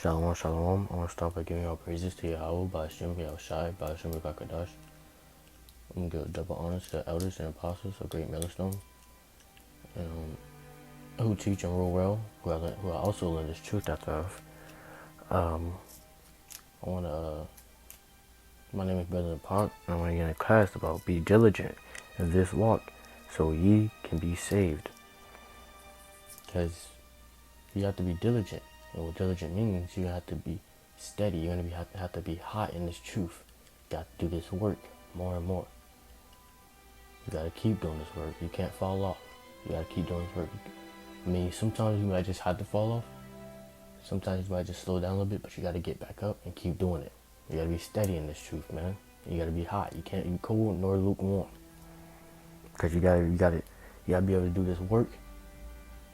Shalom, shalom. I want to start by giving all praises to Yahweh, by Hashem, Yahushai, by Hashem, Rakadash. I'm going to give double honors to the elders and apostles of Great Millstone, and who teach and rule well, who I also learn this truth after of. I want to, my name is Brother Park, and I want to get in a class about be diligent in this walk, so ye can be saved. Because you have to be diligent. And what diligent means, you have to be steady. You're going to have to be hot in this truth. You got to do this work more and more. You got to keep doing this work. You can't fall off. You got to keep doing this work. I mean, sometimes you might just have to fall off. Sometimes you might just slow down a little bit, but you got to get back up and keep doing it. You got to be steady in this truth, man. You got to be hot. You can't be cold nor lukewarm. Because you got to be able to do this work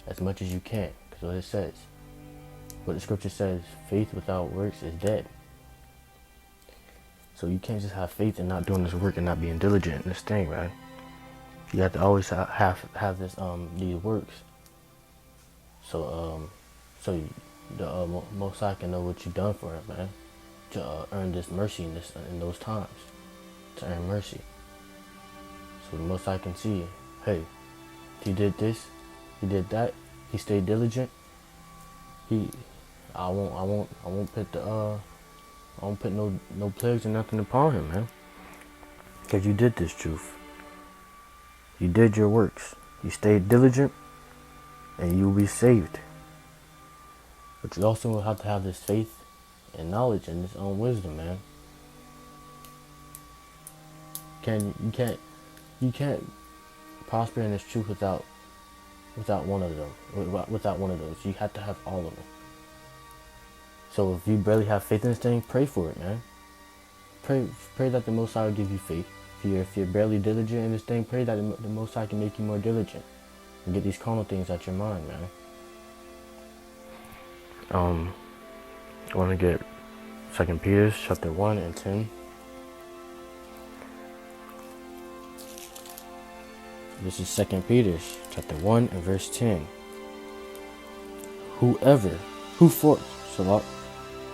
as much as you can. Because what it says, what the scripture says, faith without works is dead. So you can't just have faith and not doing this work and not being diligent in this thing, right? You have to always have this these works. So the Most High can know what you've done for him, man, to earn this mercy in those times, to earn mercy. So the Most High can see, hey, he did this, he did that, he stayed diligent. I won't put no plagues or nothing upon him, man. Because you did this truth. You did your works. You stayed diligent, and you will be saved. But you also will have to have this faith and knowledge and this own wisdom, man. You can't prosper in this truth without one of them. Without one of those, you have to have all of them. So if you barely have faith in this thing, pray for it, man. Pray that the Most High will give you faith. If you're barely diligent in this thing, pray that the Most High can make you more diligent and get these carnal things out your mind, man. I want to get 2 Peter chapter 1 and 10. This is 2 Peter chapter 1 and verse 10.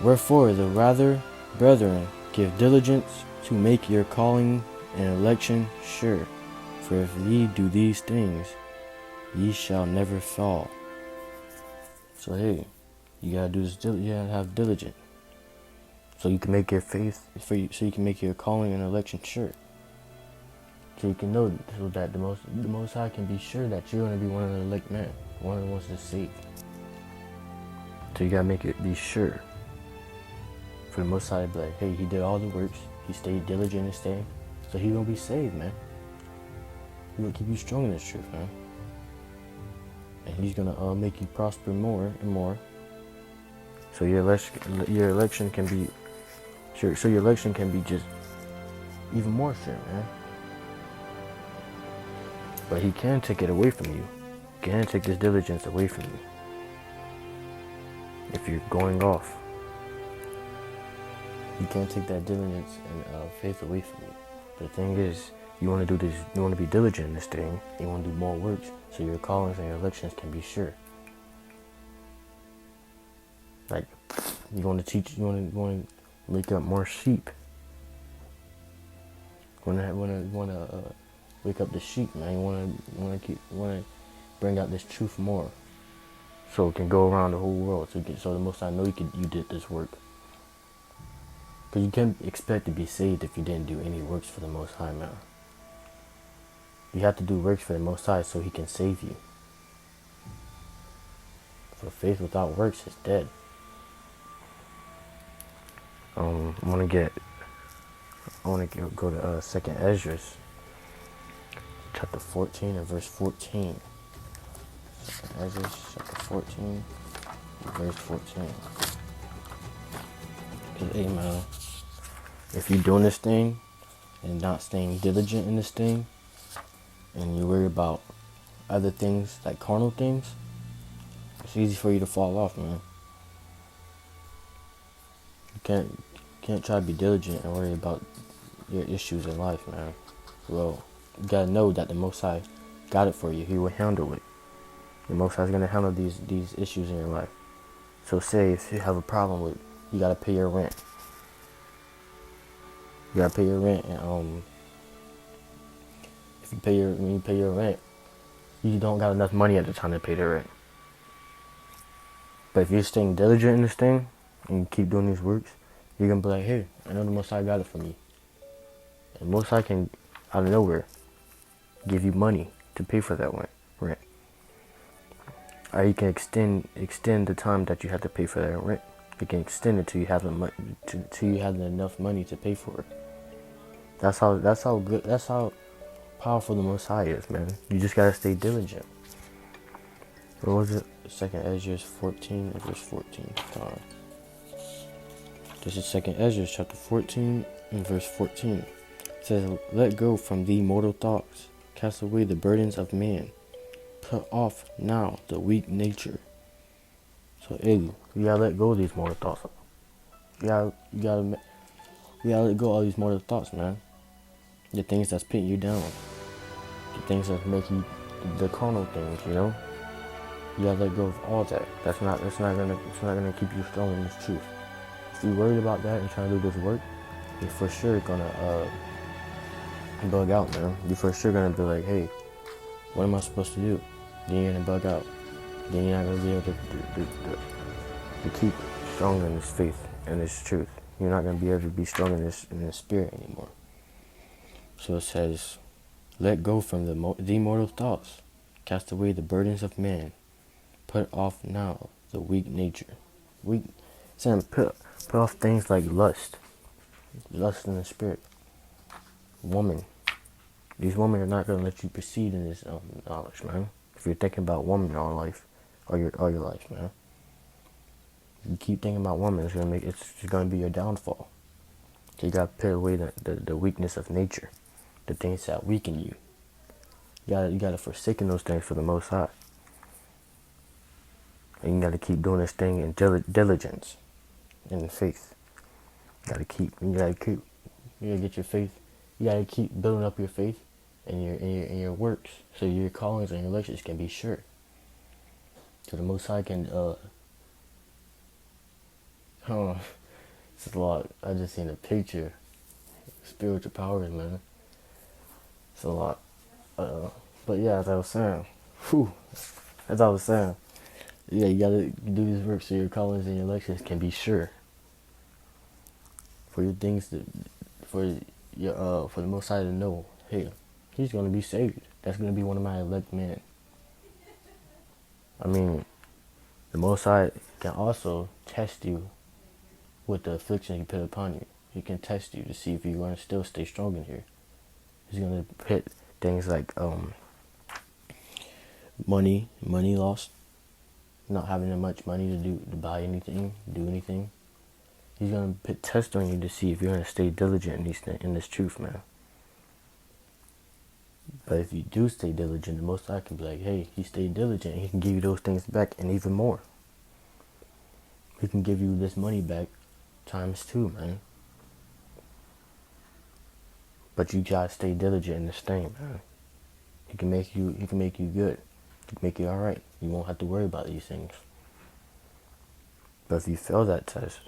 Wherefore the rather, brethren, give diligence to make your calling and election sure. For if ye do these things, ye shall never fall. So hey, you gotta do this. You gotta have diligence, so you can make your faith so you can make your calling and election sure. So you can know, so that the Most High can be sure that you're gonna be one of the elect men, one of the ones that's saved. So you gotta make it be sure. For the Most High to be like, hey, he did all the works, he stayed diligent in his thing, so he gonna be saved, man. He gonna keep you strong in this truth, man. And he's gonna make you prosper more and more. So your election can be sure. So your election can be just even more sure, man. But he can take it away from you. He can take this diligence away from you if you're going off. He can't take that diligence and faith away from you. But the thing is, you want to do this. You want to be diligent in this thing. You want to do more works, so your callings and your elections can be sure. Like, you want to teach. You want to make up more sheep. You want to wake up the sheep, man. You want to bring out this truth more, so it can go around the whole world. So the Most High know you did this work. Because you can't expect to be saved if you didn't do any works for the Most High, man. You have to do works for the Most High so he can save you. For faith without works is dead. I want to go to 2nd Ezra, chapter 14 and verse 14. 2nd Ezra, chapter 14, verse 14. Because, hey, man, if you're doing this thing and not staying diligent in this thing, and you worry about other things, like carnal things, it's easy for you to fall off, man. You can't try to be diligent and worry about your issues in life, man. Well, you gotta know that the Most High got it for you. He will handle it. The Most High is gonna handle these issues in your life. So say if you have a problem with, you gotta pay your rent. You gotta pay your rent, and if you pay your when you pay your rent, you don't got enough money at the time to pay the rent. But if you're staying diligent in this thing and you keep doing these works, you're gonna be like, hey, I know the Most High got it for me. And Most High can, out of nowhere, give you money to pay for that rent. Or you can extend the time that you have to pay for that rent. You can extend it till you have enough money to pay for it. That's how powerful the Most High is, man. You just gotta stay diligent. What was it? 2nd Ezra 14 and verse 14. This is 2nd Ezra chapter 14 and verse 14. It says, let go from thee mortal thoughts, cast away the burdens of man, put off now the weak nature. So, hey, you gotta let go of these mortal thoughts. You gotta let go of all these mortal thoughts, man. The things that's putting you down, the things that make you, the carnal things, you know. You gotta let go of all that. It's not gonna keep you strong in this truth. If you're worried about that and trying to do this work, you're for sure gonna bug out, man. You're for sure gonna be like, hey, what am I supposed to do? Then you're gonna bug out. Then you're not gonna be able to keep strong in this faith and this truth. You're not gonna be able to be strong in this spirit anymore. So it says, let go from the mortal thoughts, cast away the burdens of man, put off now the weak nature. Saying put off things like lust in the spirit. Woman. These women are not gonna let you proceed in this knowledge, man. If you're thinking about woman all life, all your life, man. You keep thinking about woman, it's just gonna be your downfall. So you gotta put away the weakness of nature, the things that weaken you. You gotta forsake those things for the Most High. And you gotta keep doing this thing in diligence, in faith. You gotta get your faith. You gotta keep building up your faith and your works, so your callings and your elections can be sure. So the Most High can it's a lot. I just seen a picture. Spiritual powers, man. It's a lot. But yeah, as I was saying, yeah, you gotta do this work so your callings and your elections can be sure. For your things for the Most High to know, hey, he's gonna be saved. That's gonna be one of my elect men. I mean, the Most High can also test you with the affliction he put upon you. He can test you to see if you're gonna still stay strong in here. He's gonna hit things like money lost, not having that much money to buy anything, do anything. He's gonna put tests on you to see if you're gonna stay diligent in this truth, man. But if you do stay diligent, the Most High can be like, hey, he stayed diligent. He can give you those things back and even more. He can give you this money back ×2, man. But you gotta stay diligent in this thing, man. He can make you good. He can make you alright. You won't have to worry about these things. But if you fail that test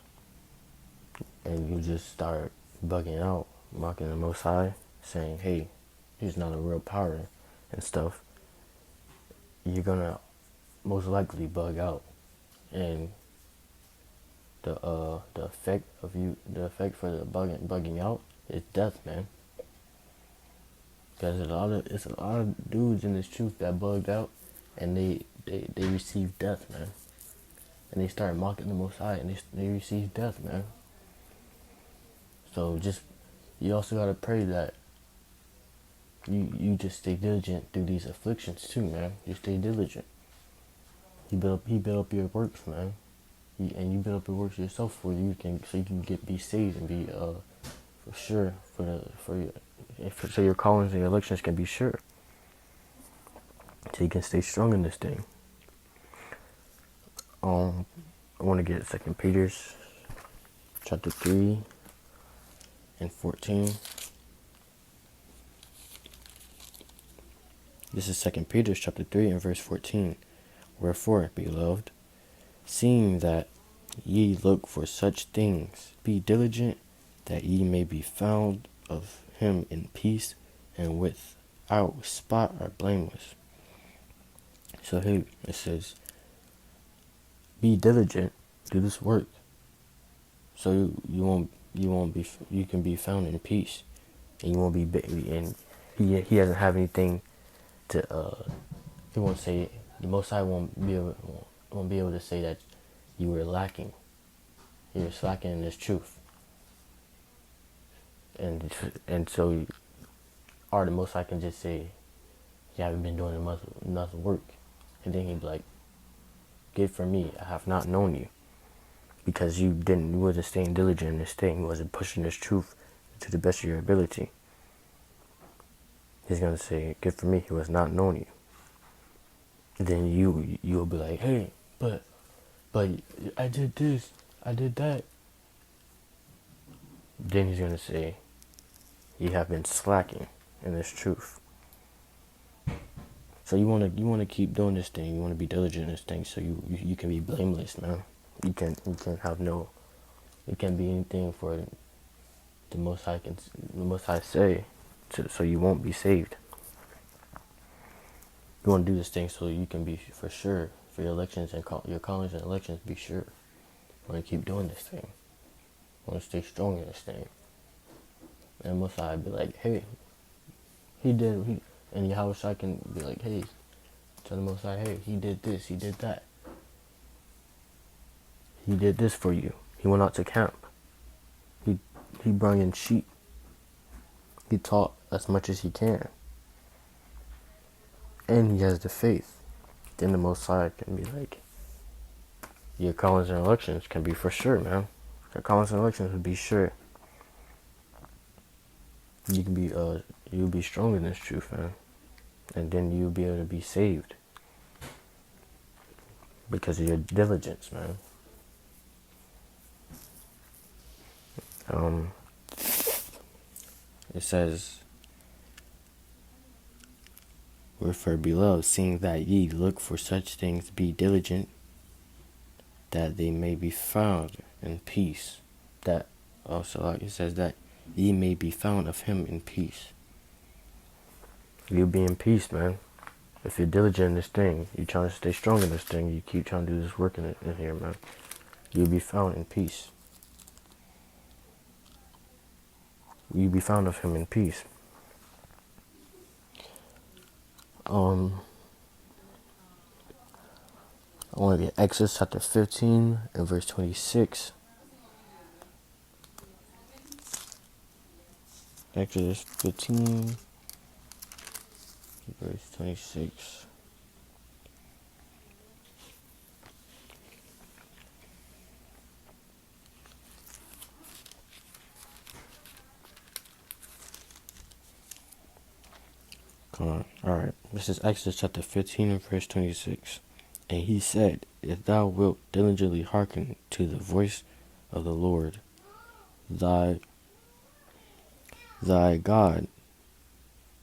and you just start bugging out, mocking the Most High, saying, hey, he's not a real power and stuff, you're gonna most likely bug out. And the effect for the bugging out is death, man. Because it's a lot of dudes in this truth that bugged out and they receive death, man. And they start mocking the Most High and they receive death, man. So you also gotta pray that you just stay diligent through these afflictions too, man. You stay diligent. He built up your works, man. And you build up your works yourself so you can be saved and be for sure so your callings and your elections can be sure. So you can stay strong in this thing. I want to get 2 Peter chapter 3 and 14. This is 2 Peter chapter 3 and verse 14. Wherefore, beloved, seeing that ye look for such things, be diligent that ye may be found of him in peace and without spot or blameless. So here it says, be diligent, do this work, so you can be found in peace, and you won't be and he doesn't have anything to he won't say, the Most High won't be able to say that you were lacking, you were slacking in this truth, and so or the Most High can just say you haven't been doing enough work, and then he'd be like, get from me, I have not known you, because you wasn't staying diligent in this thing, you wasn't pushing this truth to the best of your ability. He's gonna say, get from me, he was not known you. Then you'll be like, hey, but I did this, I did that. Then he's gonna say, you have been slacking in this truth. So you wanna keep doing this thing. You wanna be diligent in this thing, so you can be blameless, man. You can have no. It can be anything for the Most High say, so you won't be saved. You want to do this thing so you can be for sure for your elections and your callings and elections. Be sure. You want to keep doing this thing. You want to stay strong in this thing. And Most High be like, hey, and Yahweh Shai can be like, hey, tell the Most High, hey, he did this, he did that. He did this for you. He went out to camp. He brought in sheep. He taught as much as he can. And he has the faith. Then the Most High can be like, your callings and elections can be for sure, man. Your callings and elections would be sure. You can be you'll be strong in this truth, man. And then you'll be able to be saved. Because of your diligence, man. It says, wherefore, beloved, seeing that ye look for such things, be diligent, that they may be found in peace. That also, like it says, that ye may be found of him in peace. You'll be in peace, man. If you're diligent in this thing, you're trying to stay strong in this thing, you keep trying to do this work in here, man. You'll be found in peace. You'll be found of him in peace. I want to get Exodus chapter 15 and verse 26. Exodus 15, verse 26. Come on. Alright. This is Exodus chapter 15 and verse 26. And he said, if thou wilt diligently hearken to the voice of the Lord, thy God.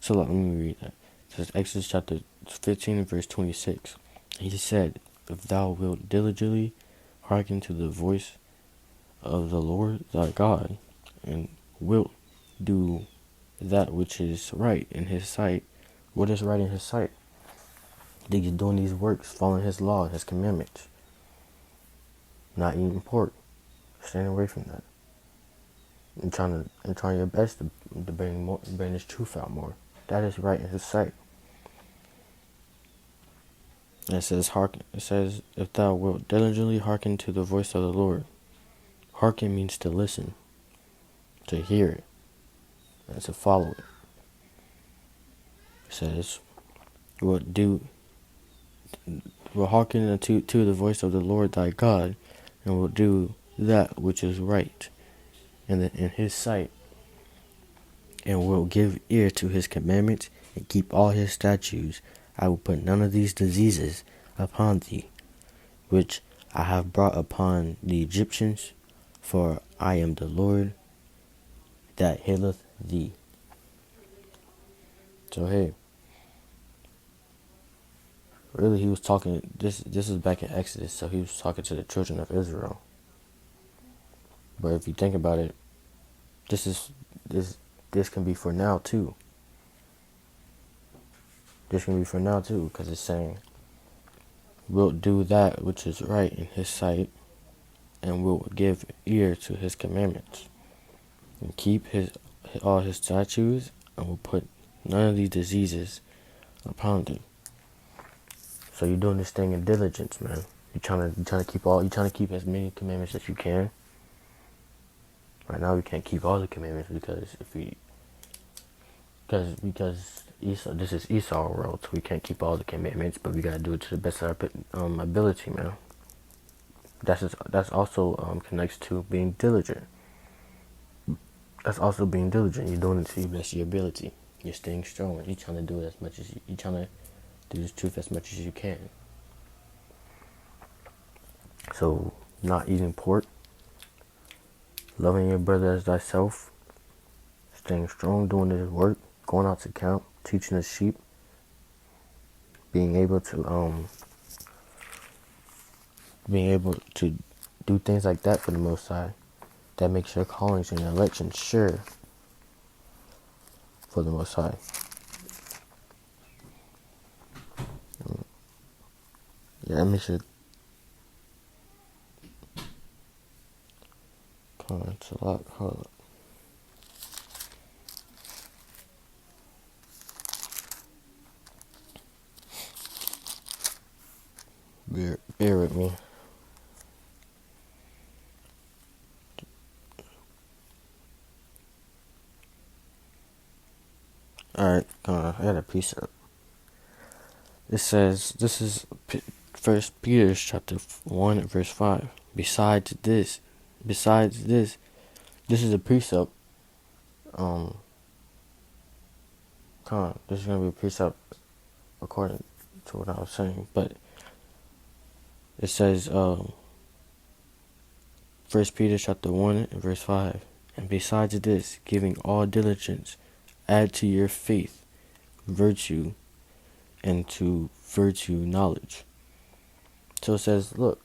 So let me read that. It says Exodus chapter 15 and verse 26. And he said, if thou wilt diligently hearken to the voice of the Lord thy God, and wilt do that which is right in his sight. What is right in his sight? He's doing these works, following his law, his commandments. Not eating pork, staying away from that, and trying your best to bring this truth out more. That is right in his sight. And it says, hearken. It says, if thou wilt diligently hearken to the voice of the Lord. Hearken means to listen, to hear it, and to follow it. It says, will hearken unto the voice of the Lord thy God, and will do that which is right in his sight, and will give ear to his commandments, and keep all his statutes. I will put none of these diseases upon thee, which I have brought upon the Egyptians, for I am the Lord that healeth thee. So hey, Really, he was talking. This is back in Exodus, so he was talking to the children of Israel. But if you think about it, this is this can be for now too. This can be for now too, because it's saying, "We'll do that which is right in His sight, and will give ear to His commandments, and keep all His statutes, and will put none of these diseases upon thee." So you're doing this thing in diligence, man. You're trying to keep as many commandments as you can. Right now we can't keep all the commandments because Esau, this is Esau world, so we can't keep all the commandments, but we gotta do it to the best of our ability, man. That's also connects to being diligent. That's also being diligent. You're doing it to the best of your ability. You're staying strong. You're trying to do it as much as you're trying to do this truth as much as you can. So, not eating pork, loving your brother as thyself, staying strong, doing his work, going out to camp, teaching the sheep, being able to do things like that for the Most High. That makes your callings and your election sure for the Most High. Yeah, that makes it. Come on, it's a lot. Hold up. Bear with me. Alright, I got a precept. It says, this is First Peter chapter 1 verse 5. Besides this, this is a precept. This is gonna be a precept according to what I was saying, but it says, First Peter chapter 1 verse 5. And besides this, giving all diligence, add to your faith virtue, and to virtue knowledge. So it says, look,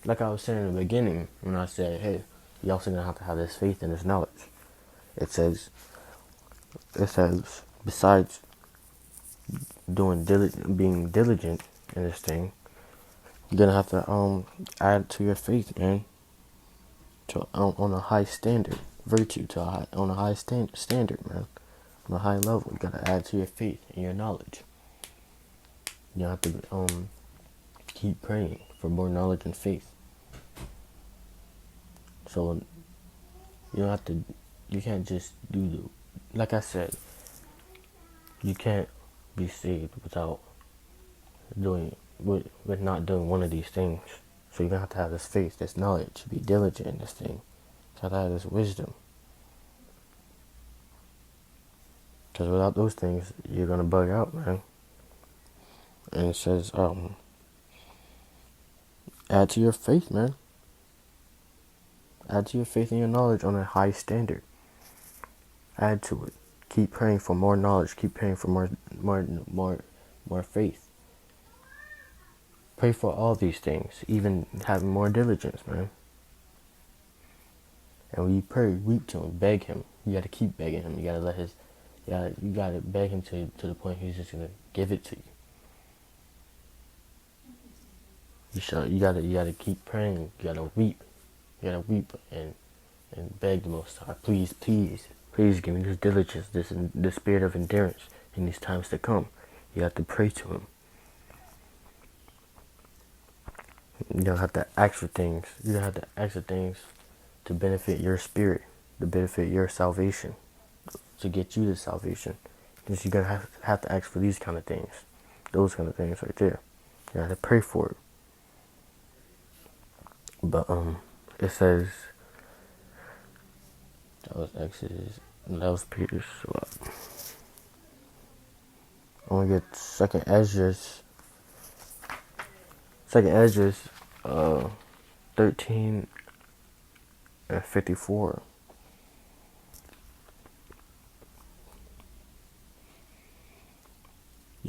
like I was saying in the beginning when I said, hey, you also gonna have to have this faith and this knowledge. It says besides being diligent in this thing, you're gonna have to add to your faith, man, to on a high standard, virtue on a high standard, man, on a high level. You gotta add to your faith and your knowledge. You have to keep praying for more knowledge and faith. So you can't just do like I said, you can't be saved without with not doing one of these things. So you're gonna have to have this faith, this knowledge, be diligent in this thing. You have to have this wisdom. Because without those things, you're gonna bug out, man. And it says, add to your faith, man. Add to your faith and your knowledge on a high standard. Add to it. Keep praying for more knowledge. Keep praying for more faith. Pray for all these things. Even having more diligence, man. And when you pray, weep to him, beg him. You gotta keep begging him. You gotta beg him to the point he's just gonna give it to you. You gotta keep praying. You gotta weep. You gotta weep and beg the Most High. Please give me this diligence, this spirit of endurance in these times to come. You have to pray to him. You don't have to ask for things. You don't have to ask for things to benefit your spirit, to benefit your salvation, to get you to salvation. Because you're gonna have to ask for these kind of things, those kind of things right there. You have to pray for it. But it says that was Exodus. That was Peter's. I'm gonna get Second Esdras. 13 and 54.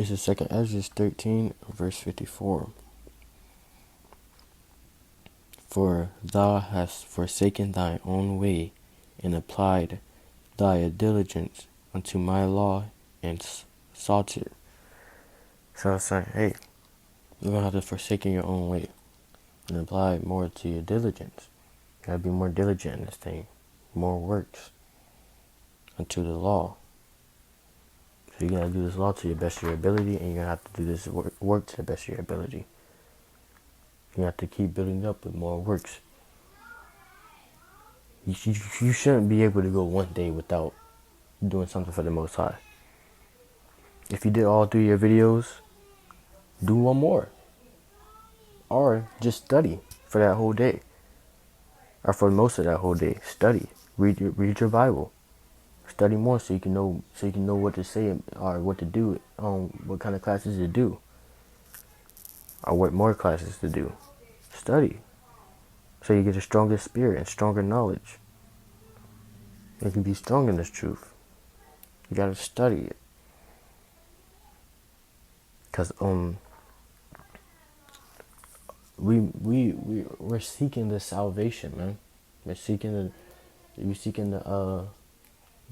This is 2nd Ezra 13, verse 54. For thou hast forsaken thy own way, and applied thy diligence unto my law, and sought it. So it's saying, hey, you're going to have to forsaken your own way and apply more to your diligence. You got to be more diligent in this thing. More works unto the law. So you got to do this law to the best of your ability, and you're going to have to do this work to the best of your ability. You have to keep building up with more works. You shouldn't be able to go one day without doing something for the Most High. If you did all 3 your videos, do one more. Or just study for that whole day. Or for most of that whole day. Study. Read your Bible. Study more so you can know what to say or what to do, what kind of classes to do. Or what more classes to do. Study. So you get a stronger spirit and stronger knowledge. You can be strong in this truth. You gotta study it. Cause we're seeking the salvation, man. We're seeking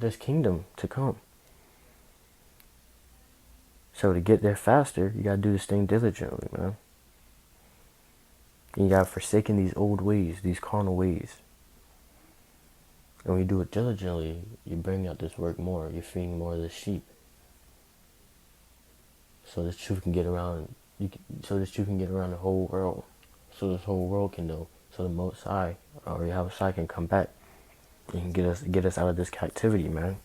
this kingdom to come. So to get there faster, you gotta do this thing diligently, man. And you gotta forsaken these old ways, these carnal ways. And when you do it diligently, you bring out this work more. You're feeding more of the sheep. So this truth can get around. So this truth can get around the whole world. So this whole world can know. So the Most High or Yahweh can come back and get us out of this captivity, man.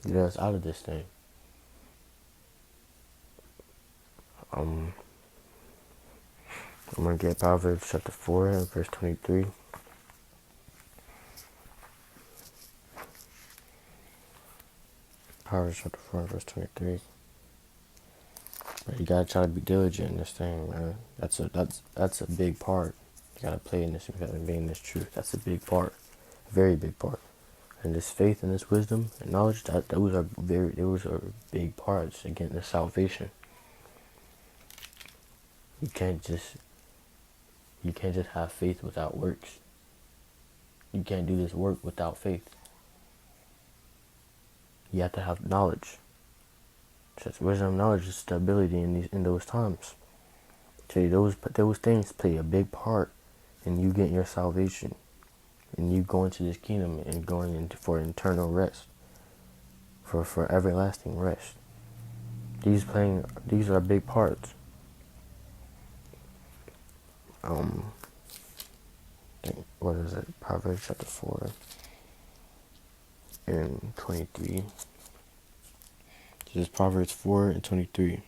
Get us out of this thing. I'm gonna get Proverbs chapter 4 and verse 23. Proverbs chapter 4 and verse 23. But you gotta try to be diligent in this thing, man. That's a big part. You gotta play in this. You gotta be in this truth. That's a big part, a very big part. And this faith and this wisdom and knowledge, those are big parts in getting the salvation. You can't just have faith without works. You can't do this work without faith. You have to have knowledge. Just wisdom, knowledge, and stability in those times. So those things play a big part in you getting your salvation, and you going to this kingdom and going into for eternal rest, for everlasting rest. These are big parts. What is it? Proverbs chapter 4 and 23. This is Proverbs 4 and 23.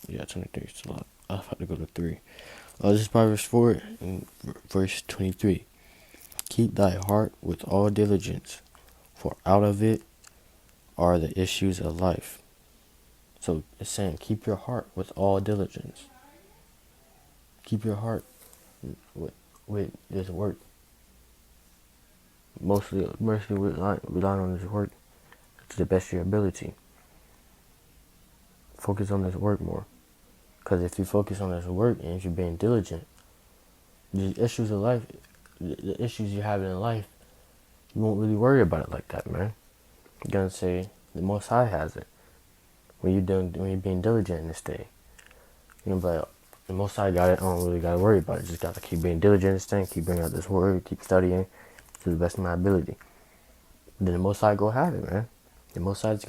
Yeah, 23. It's a lot. I'll have to go to 3. This is Proverbs 4 and verse 23. Keep thy heart with all diligence, for out of it are the issues of life. So it's saying, keep your heart with all diligence. Keep your heart with this work. Mostly relying on this work to the best of your ability. Focus on this work more. Because if you focus on this work and if you're being diligent, the issues of life, the issues you have in life, you won't really worry about it like that, man. You're gonna say the Most High has it. When you're being diligent in this thing, you're gonna be like, the Most High got it. I don't really gotta worry about it. Just gotta keep being diligent in this thing, keep bringing out this word, keep studying to the best of my ability. Then the Most High go have it, man. The Most High's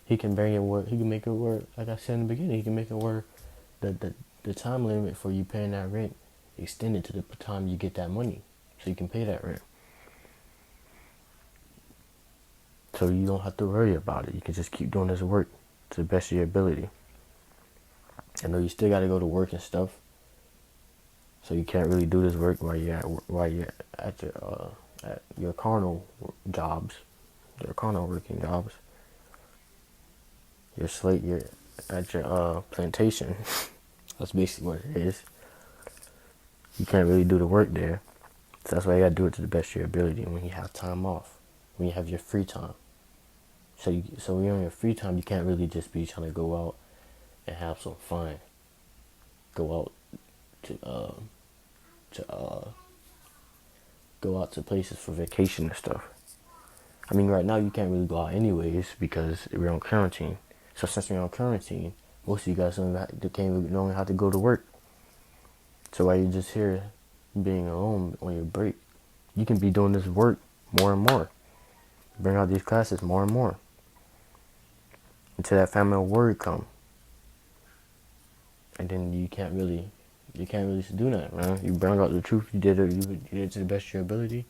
he can bring it where he can make it where, like I said in the beginning, he can make it where the time limit for you paying that rent extended to the time you get that money, so you can pay that rent. So you don't have to worry about it. You can just keep doing this work to the best of your ability. I know you still got to go to work and stuff, so you can't really do this work while you're at your carnal jobs, your carnal working jobs. You're at your plantation. That's basically what it is. You can't really do the work there, so that's why you gotta do it to the best of your ability. When you have time off, when you have your free time, So you're on your free time. You can't really just be trying to go out and have some fun. Go out to go out to places for vacation and stuff. I mean, right now you can't really go out anyways because we're on quarantine. So since we're on quarantine, most of you guys don't even have to go to work. So while you're just here being alone on your break, you can be doing this work more and more. Bring out these classes more and more until that family word come. And then you can't really do that, man. You bring out the truth. You did it to the best of your ability.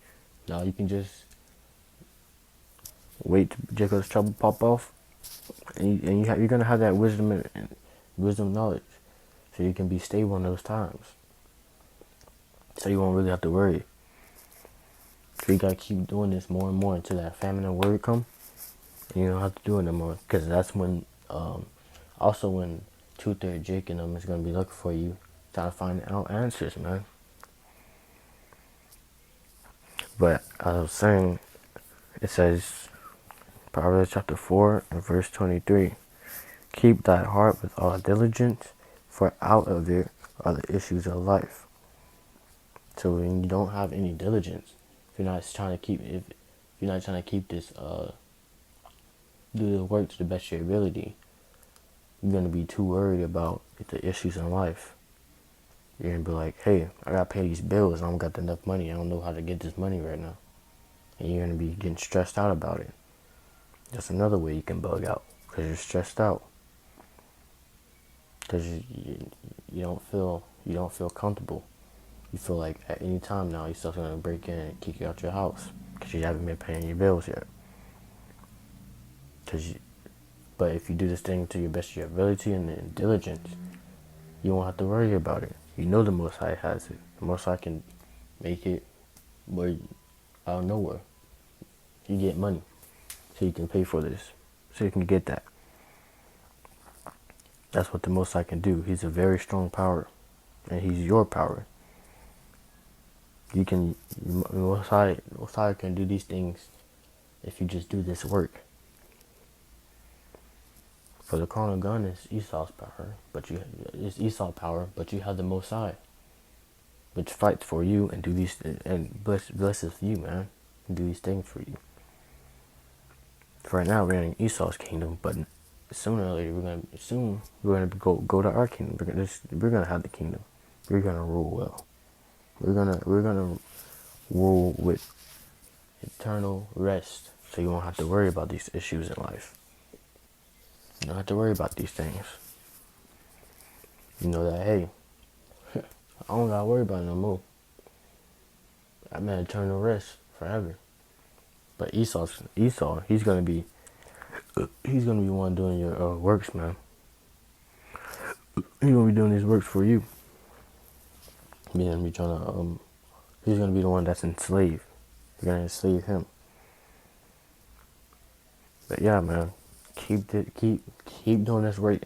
Now you can just wait till Jacob's trouble pop off, and you're gonna have that wisdom and wisdom knowledge, so you can be stable in those times. So you won't really have to worry. So you gotta keep doing this more and more until that famine and word come, and you don't have to do it no more. Because that's when, also when Truth or Jake and them is gonna be looking for you, trying to find out answers, man. But as I was saying, it says, Proverbs chapter 4 and verse 23, keep thy heart with all diligence, for out of it are the issues of life. So when you don't have any diligence, if you're not trying to keep this, do the work to the best of your ability, you're gonna be too worried about the issues in life. You're gonna be like, hey, I gotta pay these bills. I don't got enough money. I don't know how to get this money right now. And you're gonna be getting stressed out about it. That's another way you can bug out, because you're stressed out. Because you don't feel comfortable. You feel like at any time now, your stuff's gonna break in and kick you out your house because you haven't been paying your bills yet. But if you do this thing to your best of your ability and diligence, you won't have to worry about it. You know the Most High has it. The Most High can make it where out of nowhere you get money, so you can pay for this, so you can get that. That's what the Most High can do. He's a very strong power, and He's your power. Most High can do these things if you just do this work. For the carnal gun is Esau's power, but you have the Most High, which fights for you and do these and blesses you, man, and do these things for you. For right now, we're in Esau's kingdom, but sooner or later we're gonna go to our kingdom. We're gonna have the kingdom. We're gonna rule well. We're gonna rule with eternal rest, so you won't have to worry about these issues in life. You don't have to worry about these things. You know that, hey, I don't gotta worry about it no more. I'm at eternal rest forever. But Esau, he's gonna be one doing your works, man. He's gonna be doing his works for you. He's gonna be the one that's enslaved. You're gonna enslave him. But yeah, man, keep doing this work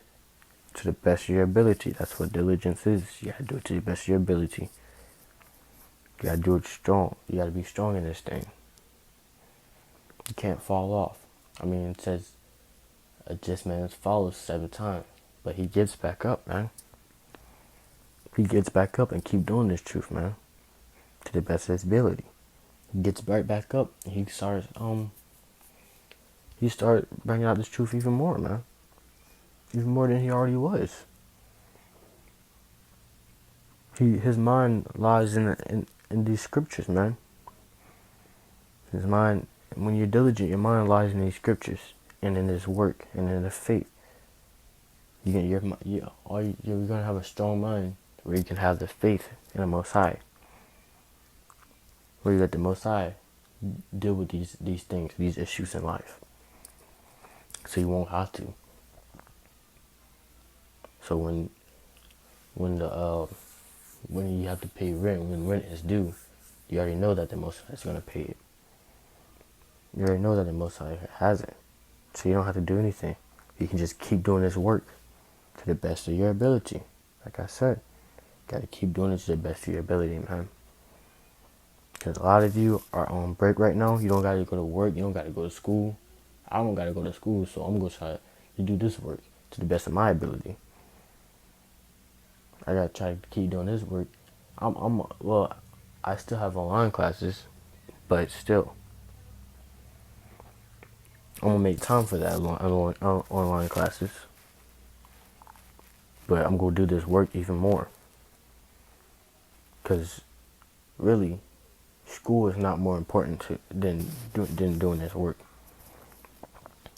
to the best of your ability. That's what diligence is. You gotta do it to the best of your ability. You gotta do it strong. You gotta be strong in this thing. You can't fall off. I mean, it says a just man falls 7 times, but he gets back up, man. He gets back up and keep doing this truth, man, to the best of his ability. He gets right back up. And he starts bringing out this truth even more, man. Even more than he already was. His mind lies in these scriptures, man. His mind, when you're diligent, your mind lies in these scriptures and in this work and in the faith. You're gonna have a strong mind where you can have the faith in the Most High, where you let the Most High deal with these things, these issues in life, so you won't have to. So when you have to pay rent, when rent is due, you already know that the Most High is gonna pay it. You already know that the Most High has it, so you don't have to do anything. You can just keep doing this work to the best of your ability. Like I said, you gotta keep doing it to the best of your ability, man. Because a lot of you are on break right now. You don't gotta go to work. You don't gotta go to school. I don't gotta go to school, so I'm gonna try to do this work to the best of my ability. I gotta try to keep doing this work. Well, I still have online classes, but still, I'm gonna make time for that online classes. But I'm gonna do this work even more, cause really, school is not more important than doing this work.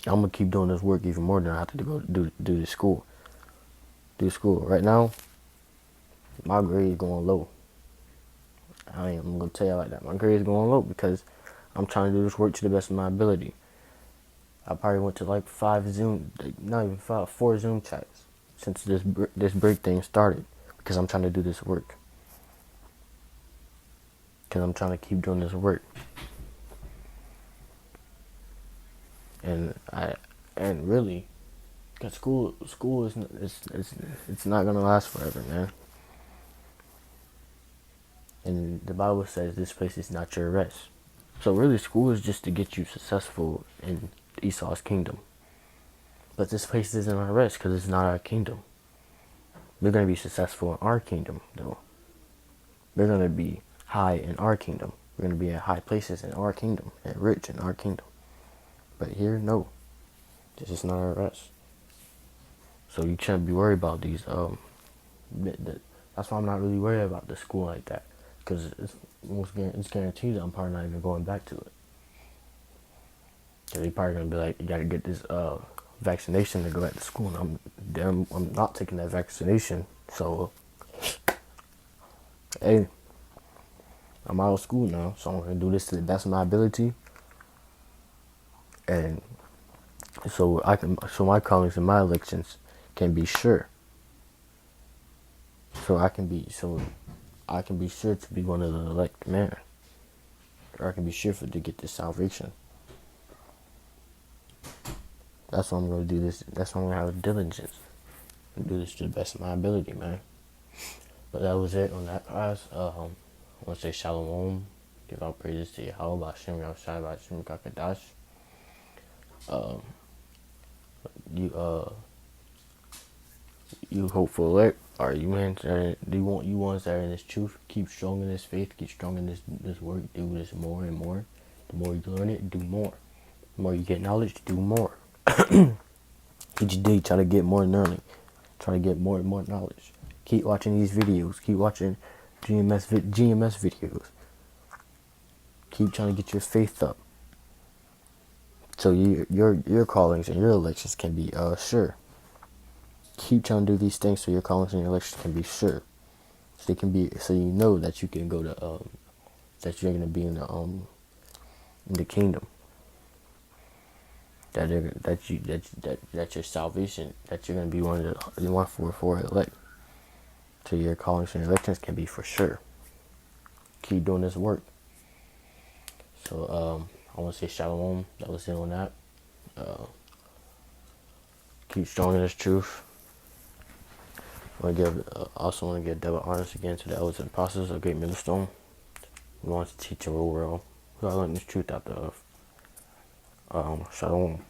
I'm gonna keep doing this work even more than I have to go do the school. Do school right now. My grade is going low. I'm gonna tell you like that. My grade is going low because I'm trying to do this work to the best of my ability. I probably went to like 4 Zoom chats since this break thing started because I'm trying to do this work. Because I'm trying to keep doing this work. And really, because school is it's not gonna last forever, man. And the Bible says this place is not your rest. So really, school is just to get you successful in Esau's kingdom. But this place isn't our rest because it's not our kingdom. We're gonna be successful in our kingdom, though. We're gonna be high in our kingdom. We're gonna be at high places in our kingdom and rich in our kingdom. But here, no. This is not our rest. So you shouldn't be worried about these. That's why I'm not really worried about the school like that, because it's guaranteed that I'm probably not even going back to it. Cause they probably gonna be like, you gotta get this vaccination to go back to school, and I'm not taking that vaccination. So, hey, I'm out of school now, so I'm gonna do this to the best of my ability, and so my callings and my elections can be sure. So I can be sure to be one of the elect men, or I can be sure to get this salvation. That's why I'm gonna do this. That's why I'm gonna have diligence and do this to the best of my ability, man. But that was it on that class. I want to say shalom. Give all praises to Yahweh, Hashem Yahushai, Hashem Kakadash. You hopeful elect, are you man? Do you want you ones that are in this truth? Keep strong in this faith. Keep strong in this work. Do this more and more. The more you learn it, do more. The more you get knowledge, do more. Each day, try to get more learning. Try to get more and more knowledge. Keep watching these videos. Keep watching GMS videos. Keep trying to get your faith up, so your callings and your elections can be sure. Keep trying to do these things so your callings and your elections can be sure. So they can be, so you know that you can go to that you're gonna be in the kingdom. That your salvation, that you're gonna be one of the 144 elect. So your callings and elections can be for sure. Keep doing this work. So I want to say shalom. That was it on that. Keep strong in this truth. I also want to give double honors again to the elders and apostles of Great Millstone. We want to teach and rule well. We all learn this truth out of Shalom.